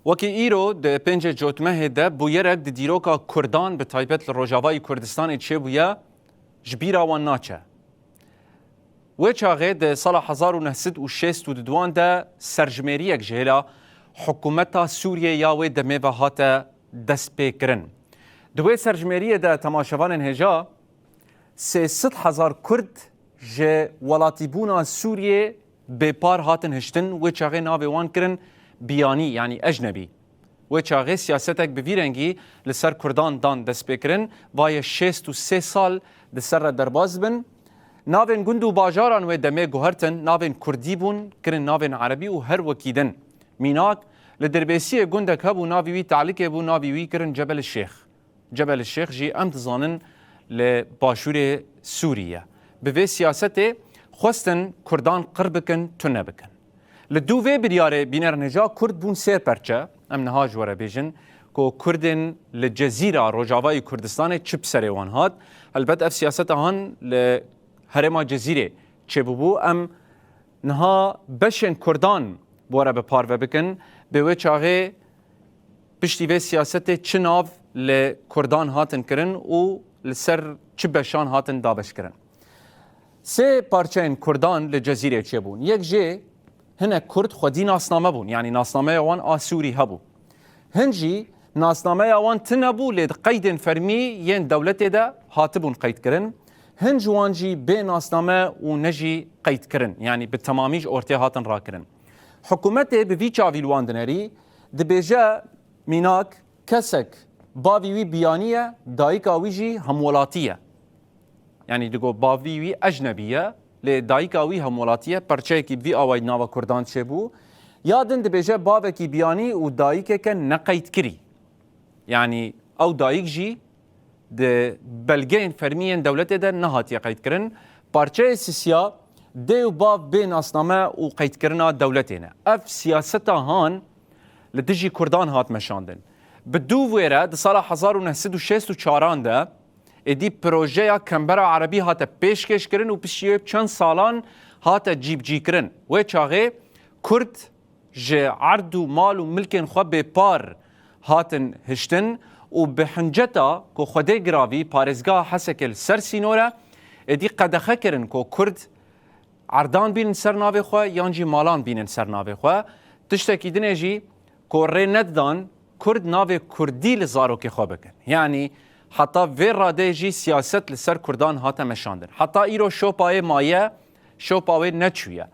وکی ایرو ده پنج جوتمه ده بویرک ده دیروکا کردان به تایبت لروجاوای کردستان چه بویا جبیرا وان ناچه. و چاقه ده سال 1962 ده سرجمریک جهلا حکومت سوریه یاوی دمه و هات دست پیکرن. دوی سرجمریه ده تماشاوان هجا 300,000 کرد جه ولاتیبونا سوریه به پار هاتن هشتن و چاقه ناوی وان کرن بیانی یعنی اجنبی و چاقه سیاستک بویرنگی لسر کردان دان دست بکرن وای 63 سال لسر درباز بن ناوین گندو باجاران و دمه گوهرتن ناوین کردی بون کرن ناوین عربی و هر وکیدن میناک لدربیسی گندک هبو ناویوی تعلیق بو ناویوی کرن جبل الشیخ جی امتزانن لباشور سوریه به سیاست خواستن کردان قربکن تو نبکن لدووی بریاره بینر نجا کرد بون سیر پرچه ام نهاج وره بیجن که کردن لجزیره روجاوای کردستان چپ سره وان هات البته اف سیاست هان لحرما جزیره چه ببو ام نها بشن کردان بوره به پارو بکن به وی چاقه پشتی وی سیاست چه ناو لکردان هاتن کرن و لسر چه بشان هاتن دابش کرن سه پارچه این کردان لجزیره چه بون یک جه هنه کرد خودی ناسنامه بون یعنی ناسنامه وان آسوری هبو هنجی ناسنامه وان تنبو لید قید فرمی ین دولت ده هاتبون قید کرن هنج وانجی به ناسنامه و نجی قید کرن یعنی به تمامیج ارته هاتن را کرن حکومت به وی چاویل واندنری دبیجه میناک کسک باویوی بیانیه دایکاویجی همولاتیه یعنی دگو باویوی اجنبیه لدایکاوی همولاتیه پرچه کی وی آواید ناوا کردان چه بو یادن دبیجه باوه کی بیانی و دایکه که نقید کری یعنی او دایک جی ده بلگین فرمیین دولت ده نهاتی قید کرن پرچه سیسیا دیو باو بین اسنامه و قید کرنا دولتینه اف سیاست هان لدجی کردان هات مشاندن بدو ویره ده سال 1964 ده ادی پروژه کمبرا عربی هات پیشکش کرن و پشیه چند سالان هات جی کرن و چاغه کرد جه عرض و مال و ملکن خو به پار هاتن هشتن و به حنجتا کو خوده گراوی پارزگاه حسکل سر سینوره ادی قدخه کرن کو کرد عردان بین سر ناوی خو یانجی مالان بین سر ناوی خو تشتکی دنجی کو ری ندان کرد ناوی کردی لزارو که خو بکن یعنی حتی وی راده جی سیاست لسر کردان هاته مشاندن حتی ایرو شوپای مایه شوپاوی نچویه